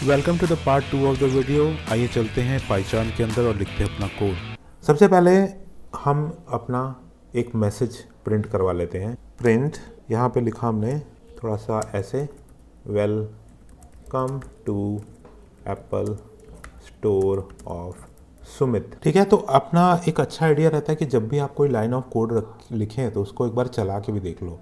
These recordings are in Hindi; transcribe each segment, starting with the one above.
Welcome to the part 2 of the video. आइए चलते हैं पाइचान के अंदर और लिखते हैं अपना कोड। सबसे पहले हम अपना एक मैसेज प्रिंट करवा लेते हैं। प्रिंट यहाँ पे लिखा हमने थोड़ा सा ऐसे, welcome to Apple store of Sumit. ठीक है, तो अपना एक अच्छा आइडिया रहता है कि जब भी आप कोई लाइन ऑफ कोड लिखें तो उसको एक बार चला के भी देख लो।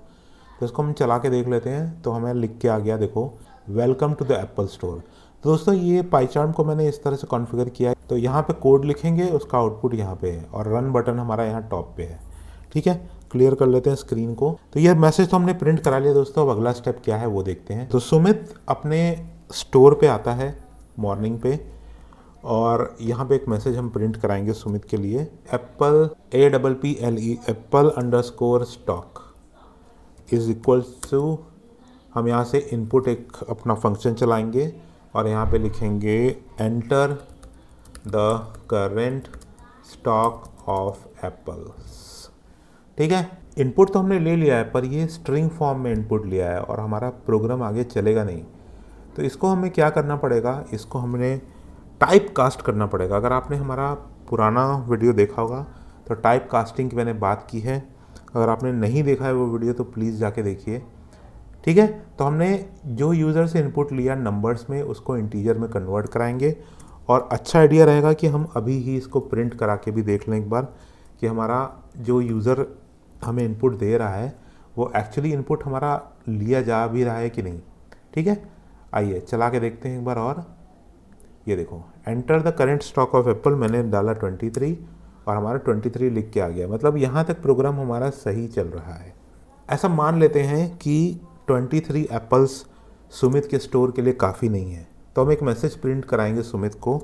तो इसको हम चला के देख लेते हैं। तो हमें लिख के आ गया, देखो, welcome to the Apple store. तो दोस्तों ये पाइचार्ट को मैंने इस तरह से कॉन्फ़िगर किया है। तो यहाँ पे कोड लिखेंगे, उसका आउटपुट यहाँ पे है और रन बटन हमारा यहाँ टॉप पे है। ठीक है, क्लियर कर लेते हैं स्क्रीन को। तो ये मैसेज तो हमने प्रिंट करा लिया दोस्तों। अब अगला स्टेप क्या है वो देखते हैं। तो सुमित अपने स्टोर पे आता है मॉर्निंग पे और यहाँ पे एक मैसेज हम प्रिंट कराएंगे सुमित के लिए। Apple APPLE apple underscore stock is equal to, हम यहाँ से इनपुट एक अपना फंक्शन चलाएंगे और यहाँ पे लिखेंगे enter the current stock of apples. ठीक है, इनपुट तो हमने ले लिया है पर ये स्ट्रिंग फॉर्म में इनपुट लिया है और हमारा प्रोग्राम आगे चलेगा नहीं। तो इसको हमें क्या करना पड़ेगा, इसको हमने टाइप कास्ट करना पड़ेगा। अगर आपने हमारा पुराना वीडियो देखा होगा तो टाइप कास्टिंग की मैंने बात की है। अगर आपने नहीं देखा है वो वीडियो तो प्लीज़ जाके देखिए। ठीक है, तो हमने जो यूज़र से इनपुट लिया नंबर्स में, उसको इंटीजर में कन्वर्ट कराएंगे। और अच्छा आइडिया रहेगा कि हम अभी ही इसको प्रिंट करा के भी देख लें एक बार कि हमारा जो यूज़र हमें इनपुट दे रहा है वो एक्चुअली इनपुट हमारा लिया जा भी रहा है कि नहीं। ठीक है, आइए चला के देखते हैं एक बार। और ये देखो, enter the current stock of Apple, मैंने डाला 23 और हमारा 23 लिख के आ गया। मतलब यहाँ तक प्रोग्राम हमारा सही चल रहा है। ऐसा मान लेते हैं कि 23 एप्पल्स सुमित के स्टोर के लिए काफ़ी नहीं है। तो हम एक मैसेज प्रिंट कराएंगे सुमित को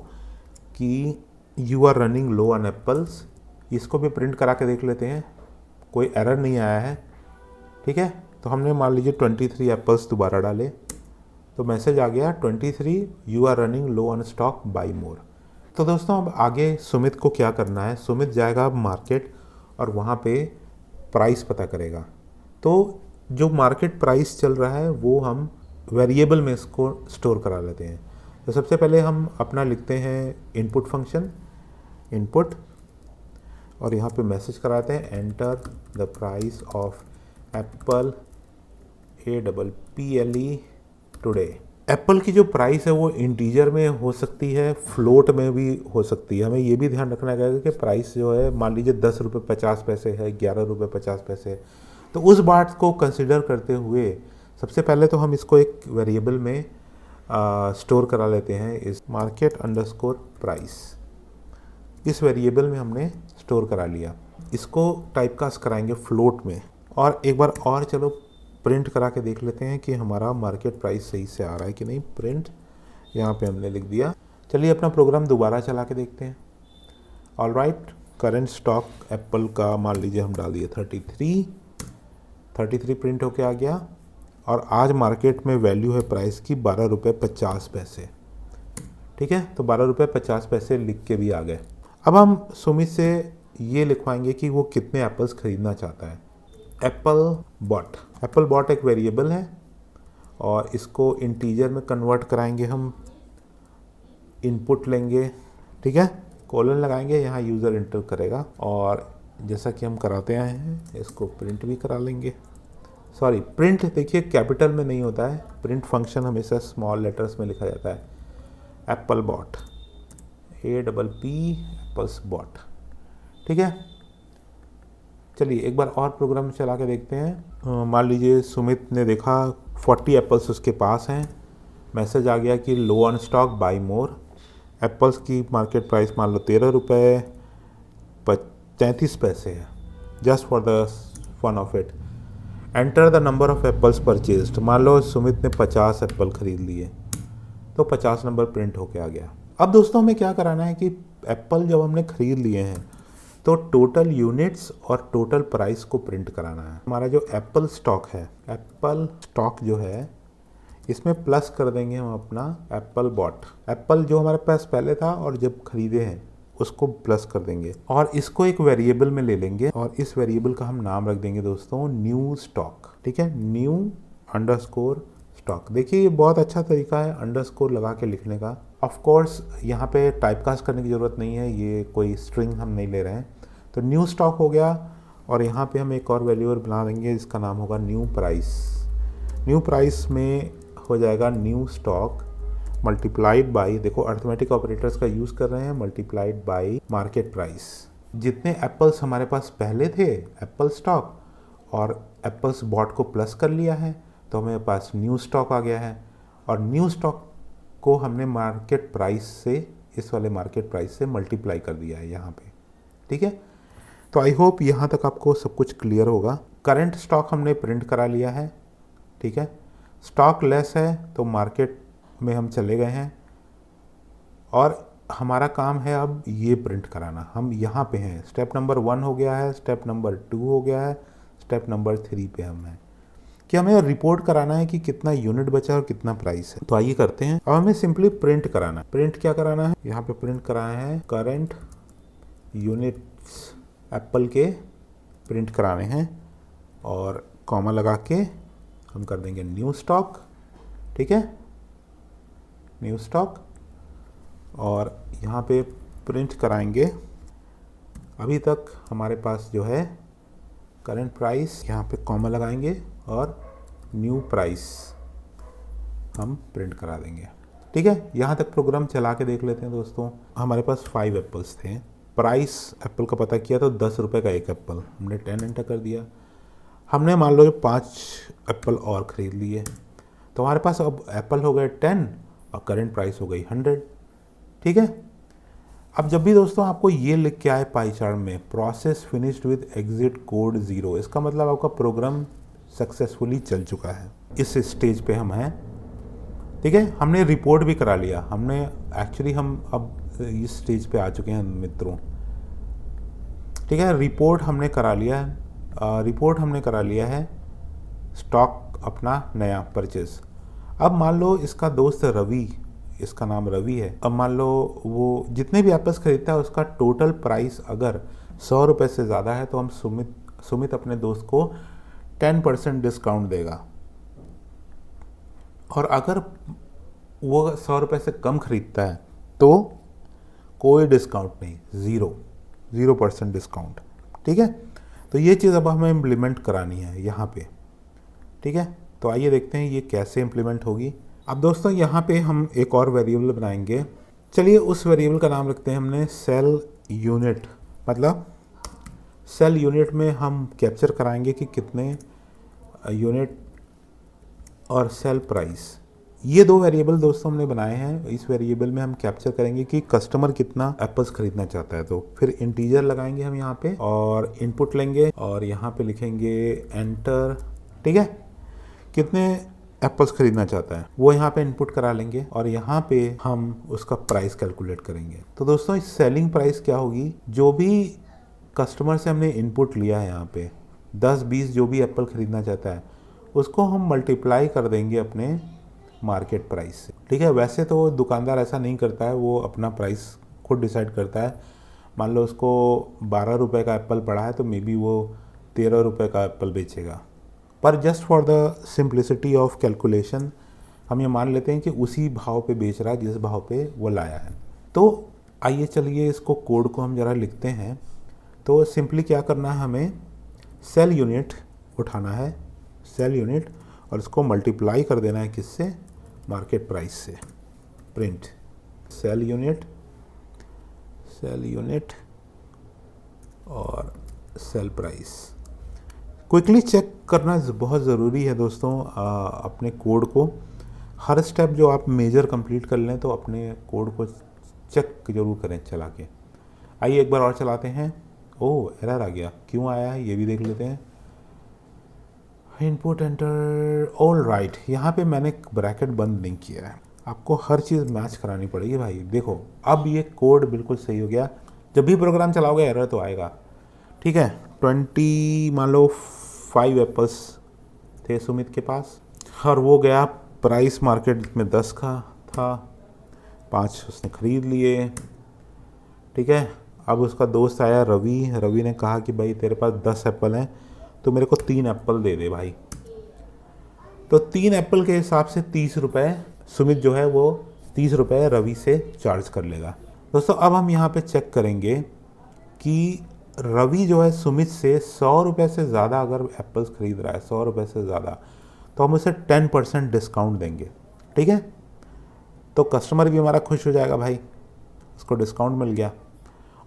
कि you are running low on apples. इसको भी प्रिंट करा के देख लेते हैं, कोई एरर नहीं आया है। ठीक है, तो हमने मान लीजिए 23 एप्पल्स दोबारा डाले तो मैसेज आ गया 23 you are running low on stock, buy more. तो दोस्तों अब आगे सुमित को क्या करना है, सुमित जाएगा मार्केट और वहाँ पे प्राइस पता करेगा। तो जो मार्केट प्राइस चल रहा है वो हम वेरिएबल में इसको स्टोर करा लेते हैं। तो सबसे पहले हम अपना लिखते हैं इनपुट फंक्शन, इनपुट, और यहाँ पे मैसेज कराते हैं enter the price of Apple APPLE today. Apple की जो प्राइस है वो इंटीजर में हो सकती है, फ्लोट में भी हो सकती है। हमें ये भी ध्यान रखना है कि प्राइस जो है, मान लीजिए 10 रुपये 50 पैसे है, 11 रुपये 50 पैसे है, तो उस बात को कंसिडर करते हुए सबसे पहले तो हम इसको एक वेरिएबल में स्टोर करा लेते हैं। इस मार्केट अंडरस्कोर प्राइस, इस वेरिएबल में हमने स्टोर करा लिया। इसको टाइपकास्ट कराएंगे फ्लोट में। और एक बार और चलो प्रिंट करा के देख लेते हैं कि हमारा मार्केट प्राइस सही से आ रहा है कि नहीं। प्रिंट यहाँ पे हमने लिख दिया। चलिए अपना प्रोग्राम दोबारा चला के देखते हैं। All right, current stock Apple का मान लीजिए हम डाल दिए 33 प्रिंट होके आ गया। और आज मार्केट में वैल्यू है प्राइस की 12 रुपये 50 पैसे। ठीक है, तो 12 रुपये 50 पैसे लिख के भी आ गए। अब हम सुमित से ये लिखवाएंगे कि वो कितने एप्पल्स खरीदना चाहता है। एप्पल बॉट एक वेरिएबल है और इसको इंटीजर में कन्वर्ट कराएंगे हम। इनपुट लेंगे, ठीक है, कोलन लगाएंगे, यहाँ यूज़र इंटर करेगा और जैसा कि हम कराते आए हैं इसको प्रिंट भी करा लेंगे। सॉरी, प्रिंट देखिए कैपिटल में नहीं होता है, प्रिंट फंक्शन हमेशा स्मॉल लेटर्स में लिखा जाता है। Apple bought, APP apples bought. ठीक है, चलिए एक बार और प्रोग्राम चला के देखते हैं। मान लीजिए सुमित ने देखा 40 एप्पल्स उसके पास हैं। मैसेज आ गया कि low on stock, buy more. Apples की मार्केट प्राइस मान लो 13 रुपये 33 पैसे है, just for the fun of it. Enter the number of apples purchased, मान लो सुमित ने 50 एप्पल खरीद लिए तो 50 नंबर प्रिंट होके आ गया। अब दोस्तों हमें क्या कराना है कि एप्पल जब हमने खरीद लिए हैं तो टोटल यूनिट्स और टोटल प्राइस को प्रिंट कराना है। हमारा जो एप्पल स्टॉक है, एप्पल स्टॉक जो है, इसमें प्लस कर देंगे हम अपना एप्पल बॉट। एप्पल जो हमारे पास पहले था और जब खरीदे हैं उसको प्लस कर देंगे और इसको एक वेरिएबल में ले लेंगे और इस वेरिएबल का हम नाम रख देंगे दोस्तों न्यू स्टॉक। ठीक है, न्यू अंडरस्कोर स्टॉक। देखिए ये बहुत अच्छा तरीका है अंडरस्कोर लगा के लिखने का। ऑफ कोर्स यहाँ पे टाइपकास्ट करने की ज़रूरत नहीं है, ये कोई स्ट्रिंग हम नहीं ले रहे हैं। तो न्यू स्टॉक हो गया और यहाँ पे हम एक और वेरिएबल बना देंगे जिसका नाम होगा न्यू प्राइस। न्यू प्राइस में हो जाएगा न्यू स्टॉक मल्टीप्लाइड बाई, देखो अर्थमेटिक ऑपरेटर्स का यूज़ कर रहे हैं, मल्टीप्लाइड बाई मार्केट प्राइस। जितने एप्पल्स हमारे पास पहले थे एप्पल स्टॉक और एप्पल्स बॉट को प्लस कर लिया है तो हमारे पास न्यू स्टॉक आ गया है और न्यू स्टॉक को हमने मार्केट प्राइस से, इस वाले मार्केट प्राइस से मल्टीप्लाई कर दिया है यहाँ पे। ठीक है, तो आई होप यहाँ तक आपको सब कुछ क्लियर होगा। करंट स्टॉक हमने प्रिंट करा लिया है। ठीक है, स्टॉक लेस है तो मार्केट में हम चले गए हैं और हमारा काम है अब ये प्रिंट कराना। हम यहाँ पे हैं, स्टेप नंबर 1 हो गया है, स्टेप नंबर 2 हो गया है, स्टेप नंबर 3 पे हम हैं कि हमें रिपोर्ट कराना है कि कितना यूनिट बचा और कितना प्राइस है। तो आइए करते हैं। अब हमें सिंपली प्रिंट कराना है। प्रिंट क्या कराना है, यहाँ पे प्रिंट कराना है करंट यूनिट्स एप्पल के प्रिंट कराने हैं और कॉमा लगा के हम कर देंगे न्यू स्टॉक। ठीक है, न्यू स्टॉक और यहाँ पे प्रिंट कराएंगे। अभी तक हमारे पास जो है करंट प्राइस, यहाँ पे कॉमा लगाएंगे और न्यू प्राइस हम प्रिंट करा देंगे। ठीक है, यहाँ तक प्रोग्राम चला के देख लेते हैं दोस्तों। हमारे पास 5 एप्पल्स थे, प्राइस एप्पल का पता किया तो 10 रुपये का एक एप्पल, हमने 10 एंटर कर दिया। हमने मान लो 5 एप्पल और ख़रीद लिए तो हमारे पास अब एप्पल हो गए 10 और करंट प्राइस हो गई 100। ठीक है, अब जब भी दोस्तों आपको ये लिख के आए पाई चार्ट में process finished with exit code 0, इसका मतलब आपका प्रोग्राम सक्सेसफुली चल चुका है। इस स्टेज पे हम हैं। ठीक है, हमने रिपोर्ट भी करा लिया, हमने एक्चुअली हम अब इस स्टेज पे आ चुके हैं मित्रों। ठीक है, रिपोर्ट हमने करा लिया है, रिपोर्ट हमने करा लिया है स्टॉक अपना नया परचेज। अब मान लो इसका दोस्त रवि, इसका नाम रवि है, अब मान लो वो जितने भी एप्पल्स खरीदता है उसका टोटल प्राइस अगर 100 रुपये से ज़्यादा है तो हम सुमित अपने दोस्त को 10% डिस्काउंट देगा और अगर वो 100 रुपये से कम खरीदता है तो कोई डिस्काउंट नहीं, 0% डिस्काउंट। ठीक है, तो ये चीज़ अब हमें इम्प्लीमेंट करानी है यहाँ पे। ठीक है, तो आइए देखते हैं ये कैसे इम्प्लीमेंट होगी। अब दोस्तों यहाँ पे हम एक और वेरिएबल बनाएंगे। चलिए उस वेरिएबल का नाम रखते हैं हमने सेल यूनिट। मतलब सेल यूनिट में हम कैप्चर कराएंगे कि कितने यूनिट और सेल प्राइस, ये 2 वेरिएबल दोस्तों हमने बनाए हैं। इस वेरिएबल में हम कैप्चर करेंगे कि कस्टमर कितना एप्पल्स खरीदना चाहता है। तो फिर इंटीजर लगाएंगे हम यहाँ पे और इनपुट लेंगे और यहाँ पे लिखेंगे एंटर। ठीक है, कितने एप्पल्स खरीदना चाहता है वो यहाँ पे इनपुट करा लेंगे और यहाँ पे हम उसका प्राइस कैलकुलेट करेंगे। तो दोस्तों इस सेलिंग प्राइस क्या होगी, जो भी कस्टमर से हमने इनपुट लिया है यहाँ पे 10-20 जो भी एप्पल खरीदना चाहता है उसको हम मल्टीप्लाई कर देंगे अपने मार्केट प्राइस से। ठीक है, वैसे तो दुकानदार ऐसा नहीं करता है, वो अपना प्राइस खुद डिसाइड करता है। मान लो उसको 12 रुपये का एप्पल पड़ा है तो मे बी वो 13 रुपये का एप्पल बेचेगा, पर just for the simplicity of calculation हम ये मान लेते हैं कि उसी भाव पे बेच रहा है जिस भाव पे वो लाया है। तो आइए चलिए इसको कोड को हम ज़रा लिखते हैं। तो सिंपली क्या करना है, हमें सेल यूनिट उठाना है, सेल यूनिट, और इसको मल्टीप्लाई कर देना है किससे, मार्केट प्राइस से। प्रिंट सेल यूनिट और सेल प्राइस। क्विकली चेक करना बहुत ज़रूरी है दोस्तों अपने कोड को। हर स्टेप जो आप मेजर कंप्लीट कर लें तो अपने कोड को चेक ज़रूर करें चला के। आइए एक बार और चलाते हैं। ओह, एरर आ गया, क्यों आया है ये भी देख लेते हैं। इनपुट एंटर, ऑल राइट, यहाँ पे मैंने ब्रैकेट बंद नहीं किया है, आपको हर चीज़ मैच करानी पड़ेगी भाई। देखो अब ये कोड बिल्कुल सही हो गया। जब भी प्रोग्राम चलाओगे एरर तो आएगा। ठीक है, 20 मान लो 5 एप्पल्स थे सुमित के पास और वो गया, प्राइस मार्केट में 10 का था, 5 उसने ख़रीद लिए। ठीक है, अब उसका दोस्त आया रवि ने कहा कि भाई तेरे पास 10 एप्पल हैं तो मेरे को 3 एप्पल दे दे भाई। तो 3 एप्पल के हिसाब से 30 रुपये सुमित जो है वो 30 रुपये रवि से चार्ज कर लेगा। दोस्तों अब हम यहाँ पे चेक करेंगे कि रवि जो है सुमित से 100 रुपये से ज़्यादा अगर एप्पल्स खरीद रहा है, 100 रुपये से ज़्यादा, तो हम उसे 10% डिस्काउंट देंगे। ठीक है, तो कस्टमर भी हमारा खुश हो जाएगा, भाई उसको डिस्काउंट मिल गया।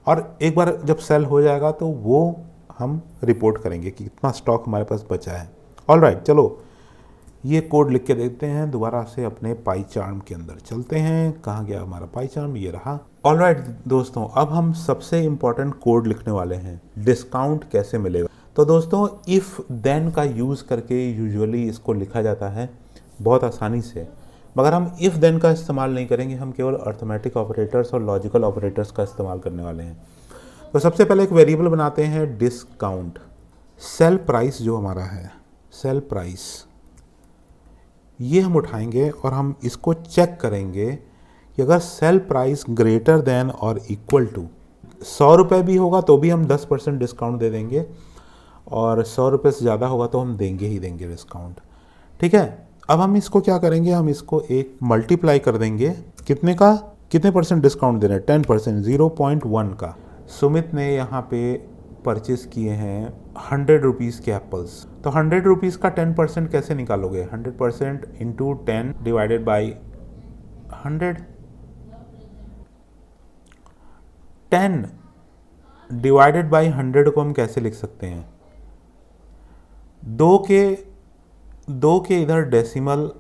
और एक बार जब सेल हो जाएगा तो वो हम रिपोर्ट करेंगे कि कितना स्टॉक हमारे पास बचा है। ऑल राइट, चलो ये कोड लिख के देखते हैं। दोबारा से अपने पाई चार्म के अंदर चलते हैं। कहाँ गया हमारा पाई चार्म, ये रहा। ऑल राइट दोस्तों, अब हम सबसे इम्पॉर्टेंट कोड लिखने वाले हैं, डिस्काउंट कैसे मिलेगा। तो दोस्तों इफ़ देन का यूज़ करके यूजुअली इसको लिखा जाता है बहुत आसानी से, मगर हम इफ़ देन का इस्तेमाल नहीं करेंगे, हम केवल अर्थमेटिक ऑपरेटर्स और लॉजिकल ऑपरेटर्स का इस्तेमाल करने वाले हैं। तो सबसे पहले एक वेरिएबल बनाते हैं डिस्काउंट। सेल प्राइस जो हमारा है, सेल प्राइस, ये हम उठाएंगे और हम इसको चेक करेंगे कि अगर सेल प्राइस ग्रेटर देन और इक्वल टू 100 रुपये भी होगा तो भी हम 10% डिस्काउंट दे देंगे, और 100 रुपये से ज़्यादा होगा तो हम देंगे ही देंगे डिस्काउंट। ठीक है, अब हम इसको क्या करेंगे, हम इसको एक मल्टीप्लाई कर देंगे। कितने का, कितने परसेंट डिस्काउंट दे रहे हैं, 10%, 0.1 का। सुमित ने यहाँ पे परचेस किए हैं 100 रुपीज़ के एप्पल्स, तो 100 रुपीज़ का 10% कैसे निकालोगे, 100% into 10 divided by 100, 10 divided by 100 को हम कैसे लिख सकते हैं, दो के इधर डेसिमल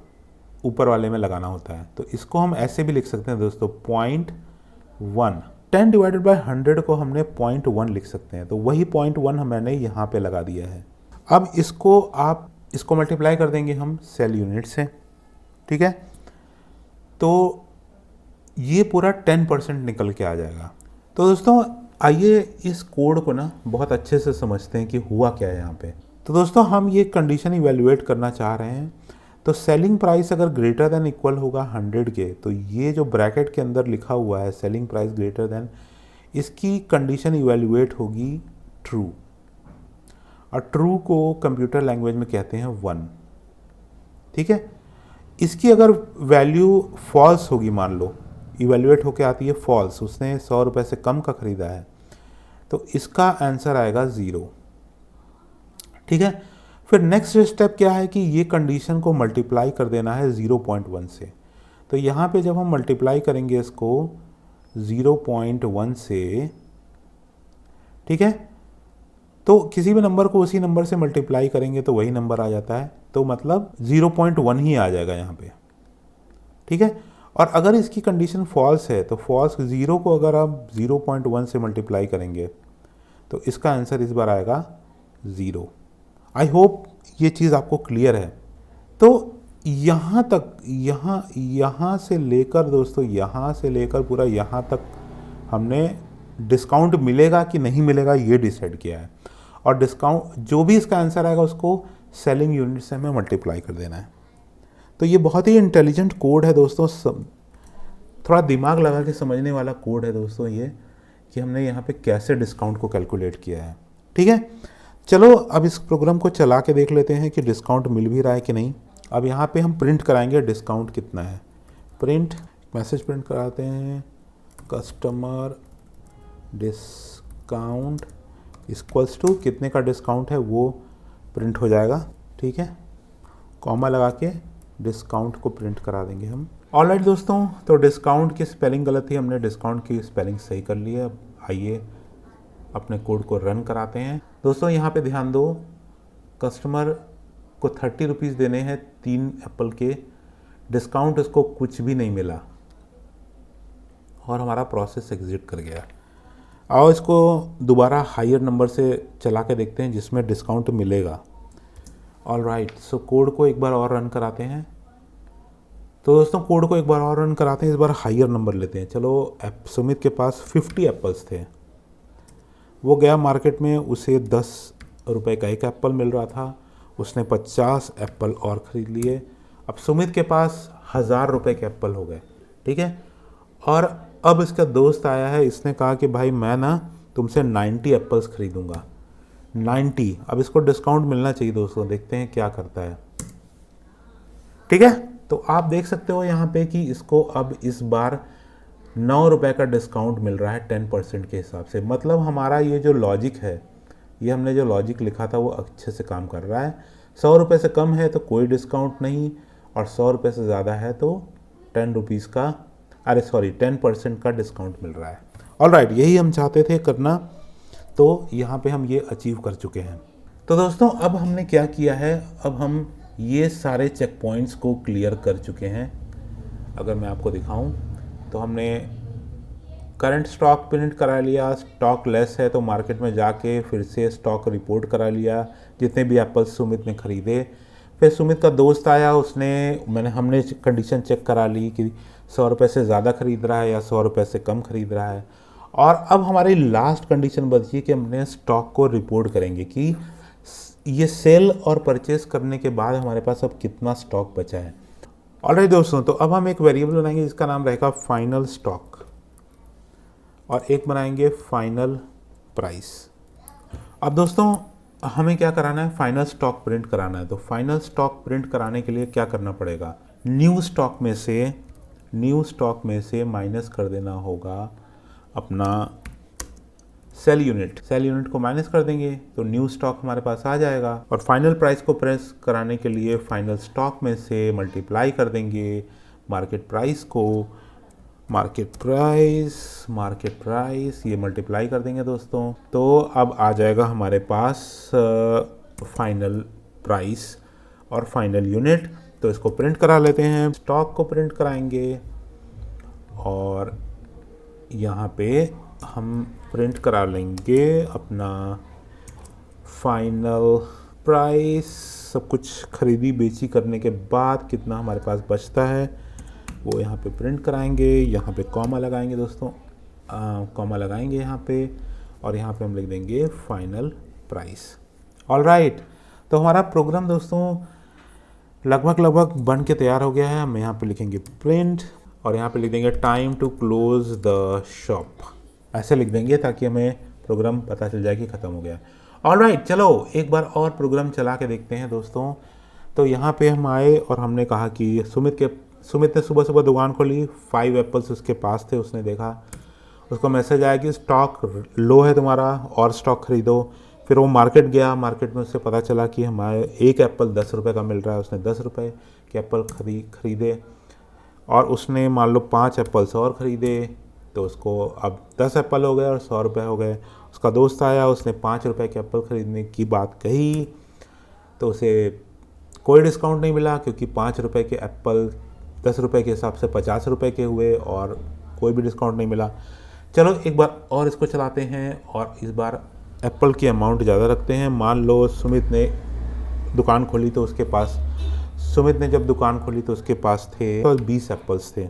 ऊपर वाले में लगाना होता है, तो इसको हम ऐसे भी लिख सकते हैं दोस्तों, 0.1। 10 डिवाइडेड बाई 100 को हमने 0.1 लिख सकते हैं, तो वही 0.1 मैंने यहाँ पे लगा दिया है। अब इसको मल्टीप्लाई कर देंगे हम सेल यूनिट से। ठीक है, तो ये पूरा 10% निकल के आ जाएगा। तो दोस्तों आइए इस कोड को ना बहुत अच्छे से समझते हैं कि हुआ क्या है यहाँ पे। तो दोस्तों हम ये कंडीशन इवेल्युएट करना चाह रहे हैं, तो सेलिंग प्राइस अगर ग्रेटर देन इक्वल होगा 100 के, तो ये जो ब्रैकेट के अंदर लिखा हुआ है सेलिंग प्राइस ग्रेटर देन, इसकी कंडीशन इवेल्युएट होगी ट्रू, और ट्रू को कंप्यूटर लैंग्वेज में कहते हैं 1। ठीक है, इसकी अगर वैल्यू फॉल्स होगी, मान लो इवेल्युएट होके आती है फॉल्स, उसने 100 रुपये से कम का ख़रीदा है, तो इसका आंसर आएगा 0। ठीक है, फिर नेक्स्ट स्टेप क्या है कि ये कंडीशन को मल्टीप्लाई कर देना है 0.1 से। तो यहाँ पे जब हम मल्टीप्लाई करेंगे इसको 0.1 से, ठीक है, तो किसी भी नंबर को उसी नंबर से मल्टीप्लाई करेंगे तो वही नंबर आ जाता है, तो मतलब 0.1 ही आ जाएगा यहाँ पे। ठीक है, और अगर इसकी कंडीशन फॉल्स है तो फॉल्स 0 को अगर आप 0.1 से मल्टीप्लाई करेंगे तो इसका आंसर इस बार आएगा 0। आई होप ये चीज़ आपको क्लियर है। तो यहाँ तक, यहाँ से लेकर दोस्तों, यहाँ से लेकर पूरा यहाँ तक हमने डिस्काउंट मिलेगा कि नहीं मिलेगा ये डिसाइड किया है, और डिस्काउंट जो भी इसका आंसर आएगा उसको सेलिंग यूनिट से हमें मल्टीप्लाई कर देना है। तो ये बहुत ही इंटेलिजेंट कोड है दोस्तों, थोड़ा दिमाग लगा के समझने वाला कोड है दोस्तों ये, कि हमने यहाँ पे कैसे डिस्काउंट को कैलकुलेट किया है। ठीक है, चलो अब इस प्रोग्राम को चला के देख लेते हैं कि डिस्काउंट मिल भी रहा है कि नहीं। अब यहाँ पे हम प्रिंट कराएंगे डिस्काउंट कितना है, प्रिंट मैसेज प्रिंट कराते हैं, कस्टमर डिस्काउंट इक्वल्स टू कितने का डिस्काउंट है वो प्रिंट हो जाएगा। ठीक है, कॉमा लगा के डिस्काउंट को प्रिंट करा देंगे हम। ऑलराइट दोस्तों, तो डिस्काउंट की स्पेलिंग गलत थी, हमने डिस्काउंट की स्पेलिंग सही कर ली है। अब आइए अपने कोड को रन कराते हैं। दोस्तों यहाँ पे ध्यान दो, कस्टमर को 30 रुपीज़ देने हैं 3 एप्पल के, डिस्काउंट उसको कुछ भी नहीं मिला और हमारा प्रोसेस एग्जिट कर गया। आओ इसको दोबारा हायर नंबर से चला के देखते हैं जिसमें डिस्काउंट मिलेगा। ऑलराइट, सो कोड को एक बार और रन कराते हैं। तो दोस्तों कोड को एक बार और रन कराते हैं, इस बार हायर नंबर लेते हैं। चलो सुमित के पास 50 एप्पल्स थे, वो गया मार्केट में, उसे 10 रुपये का एक एप्पल मिल रहा था, उसने 50 एप्पल और ख़रीद लिए। अब सुमित के पास 1000 रुपये के एप्पल हो गए। ठीक है, और अब इसका दोस्त आया है, इसने कहा कि भाई मैं ना तुमसे 90 एप्पल्स ख़रीदूँगा, 90। अब इसको डिस्काउंट मिलना चाहिए दोस्तों, देखते हैं क्या करता है। ठीक है, तो आप देख सकते हो यहाँ पे कि इसको अब इस बार 9 रुपये का डिस्काउंट मिल रहा है 10% के हिसाब से। मतलब हमारा ये जो लॉजिक है, ये हमने जो लॉजिक लिखा था वो अच्छे से काम कर रहा है। 100 रुपये से कम है तो कोई डिस्काउंट नहीं, और 100 रुपये से ज़्यादा है तो 10% का डिस्काउंट मिल रहा है। ऑलराइट, यही हम चाहते थे करना, तो यहाँ पे हम ये अचीव कर चुके हैं। तो दोस्तों अब हमने क्या किया है, अब हम ये सारे चेक पॉइंट्स को क्लियर कर चुके हैं। अगर मैं आपको दिखाऊं तो हमने करंट स्टॉक प्रिंट करा लिया, स्टॉक लेस है तो मार्केट में जाके फिर से स्टॉक रिपोर्ट करा लिया जितने भी एप्पल्स सुमित ने ख़रीदे। फिर सुमित का दोस्त आया, हमने कंडीशन चेक करा ली कि 100 रुपये से ज़्यादा ख़रीद रहा है या 100 रुपये से कम ख़रीद रहा है। और अब हमारी लास्ट कंडीशन बची कि हमने स्टॉक को रिपोर्ट करेंगे कि ये सेल और परचेस करने के बाद हमारे पास अब कितना स्टॉक बचा है। ऑलराइट दोस्तों, तो अब हम एक वेरिएबल बनाएंगे जिसका नाम रहेगा फाइनल स्टॉक, और एक बनाएंगे फाइनल प्राइस। अब दोस्तों हमें क्या कराना है, फाइनल स्टॉक प्रिंट कराना है। तो फाइनल स्टॉक प्रिंट कराने के लिए क्या करना पड़ेगा, न्यू स्टॉक में से माइनस कर देना होगा अपना सेल यूनिट को माइनस कर देंगे तो न्यू स्टॉक हमारे पास आ जाएगा। और फाइनल प्राइस को प्रेस कराने के लिए फाइनल स्टॉक में से मल्टीप्लाई कर देंगे मार्केट प्राइस, ये मल्टीप्लाई कर देंगे दोस्तों। तो अब आ जाएगा हमारे पास फाइनल प्राइस और फाइनल यूनिट। तो इसको प्रिंट करा लेते हैं, स्टॉक को प्रिंट कराएंगे और यहाँ पे हम प्रिंट करा लेंगे अपना फाइनल प्राइस। सब कुछ खरीदी बेची करने के बाद कितना हमारे पास बचता है वो यहाँ पे प्रिंट कराएंगे। यहाँ पे कॉमा लगाएंगे दोस्तों, कॉमा लगाएंगे यहाँ पे, और यहाँ पे हम लिख देंगे फाइनल प्राइस। ऑलराइट, तो हमारा प्रोग्राम दोस्तों लगभग बन के तैयार हो गया है। हम यहाँ पे लिखेंगे प्रिंट और यहाँ पे लिख देंगे time to close the shop, ऐसे लिख देंगे ताकि हमें प्रोग्राम पता चल जाए कि ख़त्म हो गया। ऑलराइट, चलो एक बार और प्रोग्राम चला के देखते हैं दोस्तों। तो यहाँ पे हम आए और हमने कहा कि सुमित ने सुबह दुकान खोली, 5 एप्पल्स उसके पास थे। उसने देखा, उसको मैसेज आया कि स्टॉक लो है तुम्हारा और स्टॉक ख़रीदो। फिर वो मार्केट गया, मार्केट में उससे पता चला कि हमारे एक एप्पल 10 रुपये का मिल रहा है। उसने 10 रुपये के एप्पल खरीदे और उसने मान लो 5 एप्पल्स और ख़रीदे, तो उसको अब 10 एप्पल हो गए और 100 रुपये हो गए। उसका दोस्त आया, उसने 5 रुपये के एप्पल ख़रीदने की बात कही तो उसे कोई डिस्काउंट नहीं मिला, क्योंकि 5 रुपये के एप्पल 10 रुपये के हिसाब से 50 रुपये के हुए और कोई भी डिस्काउंट नहीं मिला। चलो एक बार और इसको चलाते हैं और इस बार एप्पल की अमाउंट ज़्यादा रखते हैं। मान लो सुमित ने जब दुकान खोली तो उसके पास थे 20 एप्पल्स थे।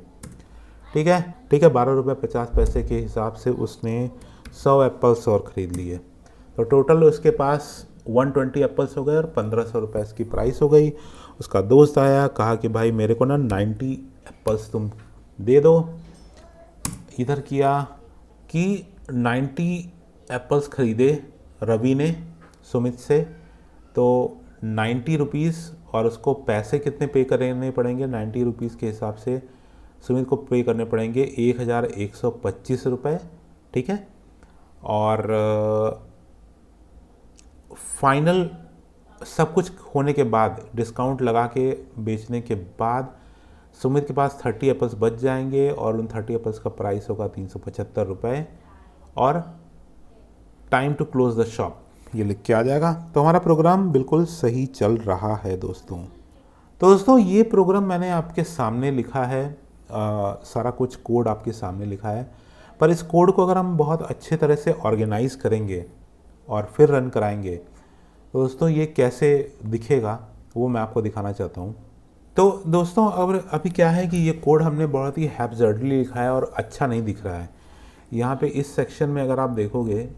ठीक है, 12 रुपये 50 पैसे के हिसाब से उसने 100 एप्पल्स और ख़रीद लिए। तो टोटल उसके पास 120 एप्पल्स हो गए और 1500 रुपये इसकी प्राइस हो गई। उसका दोस्त आया, कहा कि भाई मेरे को ना 90 एप्पल्स तुम दे दो। इधर किया कि 90 एप्पल्स ख़रीदे रवि ने सुमित से, तो 90 रुपीज़, और उसको पैसे कितने पे करने पड़ेंगे, 90 रुपीज़ के हिसाब से सुमित को पे करने पड़ेंगे 1125 रुपये। ठीक है, और फाइनल सब कुछ होने के बाद, डिस्काउंट लगा के बेचने के बाद सुमित के पास 30 एप्पल्स बच जाएंगे और उन 30 एप्पल्स का प्राइस होगा 375 रुपये और time to close the shop ये लिख के आ जाएगा। तो हमारा प्रोग्राम बिल्कुल सही चल रहा है दोस्तों। तो दोस्तों ये प्रोग्राम मैंने आपके सामने लिखा है, सारा कुछ कोड आपके सामने लिखा है, पर इस कोड को अगर हम बहुत अच्छे तरह से ऑर्गेनाइज करेंगे और फिर रन कराएंगे तो दोस्तों ये कैसे दिखेगा वो मैं आपको दिखाना चाहता हूँ। तो दोस्तों अभी क्या है कि ये कोड हमने बहुत ही हैप्जर्डली लिखा है और अच्छा नहीं दिख रहा है। यहाँ पे इस सेक्शन में अगर आप देखोगे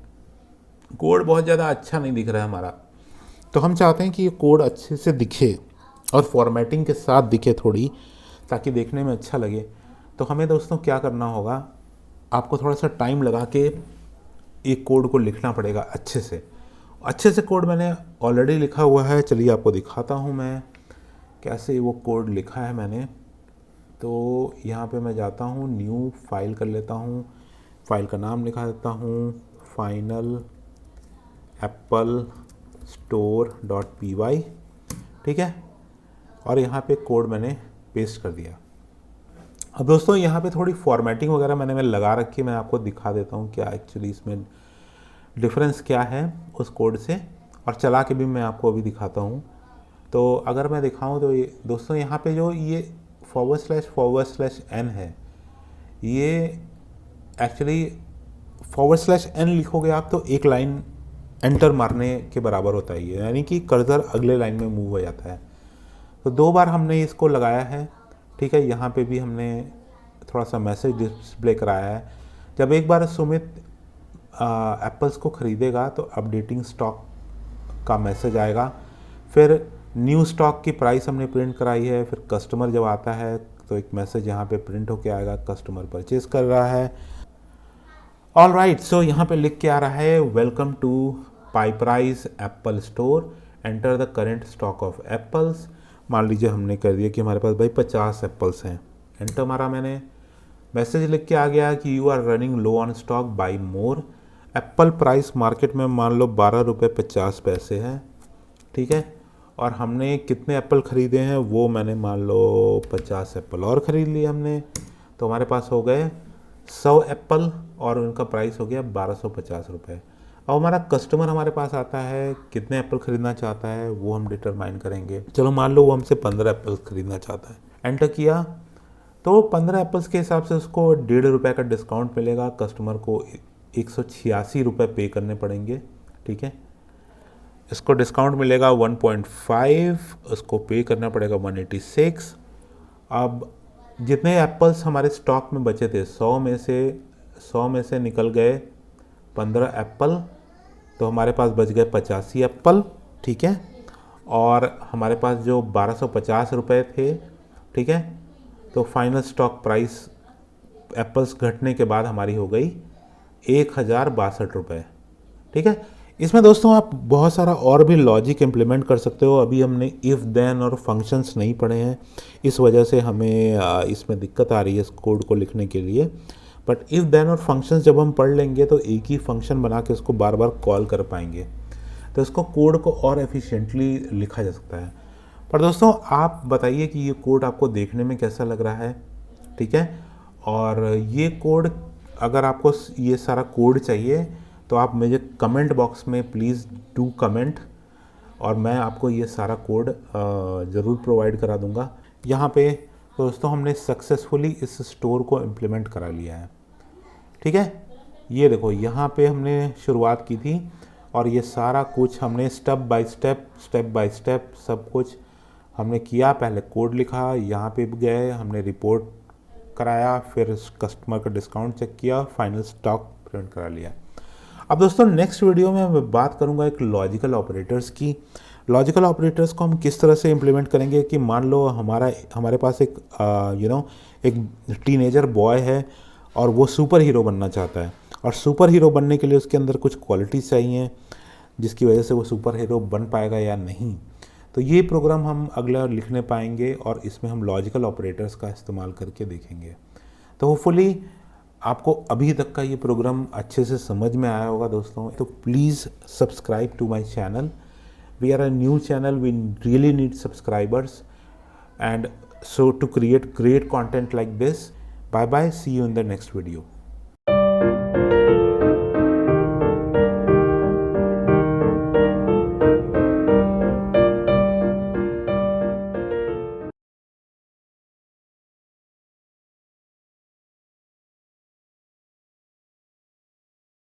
कोड बहुत ज़्यादा अच्छा नहीं दिख रहा है हमारा। तो हम चाहते हैं कि ये कोड अच्छे से दिखे और फॉर्मेटिंग के साथ दिखे थोड़ी, ताकि देखने में अच्छा लगे। तो हमें दोस्तों क्या करना होगा, आपको थोड़ा सा टाइम लगा के एक कोड को लिखना पड़ेगा अच्छे से कोड मैंने ऑलरेडी लिखा हुआ है, चलिए आपको दिखाता हूँ मैं। कैसे वो कोड लिखा है मैंने। तो यहाँ पे मैं जाता हूँ, न्यू फाइल कर लेता हूँ, फाइल का नाम लिखा देता हूँ फाइनल एप्पल स्टोर .py, ठीक है। और यहाँ पे कोड मैंने पेस्ट कर दिया। अब दोस्तों यहाँ पे थोड़ी फॉर्मेटिंग वगैरह मैंने लगा रखी है, मैं आपको दिखा देता हूँ क्या एक्चुअली इसमें डिफरेंस क्या है उस कोड से, और चला के भी मैं आपको अभी दिखाता हूँ। तो अगर मैं दिखाऊँ तो ये दोस्तों यहाँ पे जो ये // n है, ये एक्चुअली /n लिखोगे आप तो एक लाइन एंटर मारने के बराबर होता है ये, यानी कि कर्सर अगले लाइन में मूव हो जाता है। तो 2 बार हमने इसको लगाया है, ठीक है। यहाँ पे भी हमने थोड़ा सा मैसेज डिस्प्ले कराया है। जब एक बार सुमित एप्पल्स को ख़रीदेगा तो अपडेटिंग स्टॉक का मैसेज आएगा, फिर न्यू स्टॉक की प्राइस हमने प्रिंट कराई है, फिर कस्टमर जब आता है तो एक मैसेज यहाँ पे प्रिंट होके आएगा, कस्टमर परचेज कर रहा है। ऑल राइट, सो यहाँ पे लिख के आ रहा है वेलकम टू पाइपराइज Apple store, enter the current stock of apples. मान लीजिए हमने कर दिया कि हमारे पास भाई 50 एप्पल्स हैं, एंटर मारा मैंने, मैसेज लिख के आ गया कि you are running low on stock, buy more. Apple price market में मान लो 12 रुपये 50 पैसे है, ठीक है। और हमने कितने एप्पल ख़रीदे हैं वो मैंने मान लो 50 एप्पल और ख़रीद लिए हमने, तो हमारे पास हो गए 100 एप्पल और उनका प्राइस हो गया 1250 रुपये। अब हमारा कस्टमर हमारे पास आता है, कितने एप्पल ख़रीदना चाहता है वो हम डिटरमाइन करेंगे। चलो मान लो वो हमसे 15 एप्पल ख़रीदना चाहता है, एंटर किया तो 15 एप्पल्स के हिसाब से उसको 1.5 रुपये का डिस्काउंट मिलेगा, कस्टमर को 186 रुपये पे करने पड़ेंगे, ठीक है। इसको डिस्काउंट मिलेगा 1.5, उसको पे करना पड़ेगा 186। अब जितने एप्पल्स हमारे स्टॉक में बचे थे 100 में से निकल गए 15 एप्पल, तो हमारे पास बच गए 85 एप्पल, ठीक है। और हमारे पास जो 1250 रुपये थे, ठीक है, तो फाइनल स्टॉक प्राइस एप्पल्स घटने के बाद हमारी हो गई 1062 रुपये, ठीक है। इसमें दोस्तों आप बहुत सारा और भी लॉजिक इम्प्लीमेंट कर सकते हो। अभी हमने इफ़ देन और फंक्शंस नहीं पढ़े हैं, इस वजह से हमें इसमें दिक्कत आ रही है इस कोड को लिखने के लिए। बट इफ़ देन और फंक्शंस जब हम पढ़ लेंगे तो एक ही फंक्शन बना के उसको बार बार कॉल कर पाएंगे, तो इसको कोड को और एफिशिएंटली लिखा जा सकता है। पर दोस्तों आप बताइए कि ये कोड आपको देखने में कैसा लग रहा है, ठीक है। और ये कोड, अगर आपको ये सारा कोड चाहिए तो आप मुझे कमेंट बॉक्स में प्लीज़ डू कमेंट, और मैं आपको ये सारा कोड ज़रूर प्रोवाइड करा दूँगा। यहाँ पे दोस्तों हमने सक्सेसफुली इस स्टोर को इम्प्लीमेंट करा लिया है, ठीक है। ये देखो यहाँ पे हमने शुरुआत की थी और ये सारा कुछ हमने स्टेप बाय स्टेप सब कुछ हमने किया। पहले कोड लिखा, यहाँ पे गए, हमने रिपोर्ट कराया, फिर कस्टमर का डिस्काउंट चेक किया, फाइनल स्टॉक प्रिंट करा लिया। अब दोस्तों नेक्स्ट वीडियो में मैं बात करूंगा एक लॉजिकल ऑपरेटर्स की। लॉजिकल ऑपरेटर्स को हम किस तरह से इम्प्लीमेंट करेंगे कि मान लो हमारे पास एक एक टीनेजर बॉय है और वो सुपर हीरो बनना चाहता है, और सुपर हीरो बनने के लिए उसके अंदर कुछ क्वालिटीज़ चाहिए जिसकी वजह से वो सुपर हीरो बन पाएगा या नहीं। तो ये प्रोग्राम हम अगला लिखने पाएंगे और इसमें हम लॉजिकल ऑपरेटर्स का इस्तेमाल करके देखेंगे। तो होपफुली आपको अभी तक का ये प्रोग्राम अच्छे से समझ में आया होगा दोस्तों। तो please subscribe to my channel. We are a new channel, we really need subscribers, and so to create great content like this. Bye bye, see you in the next video.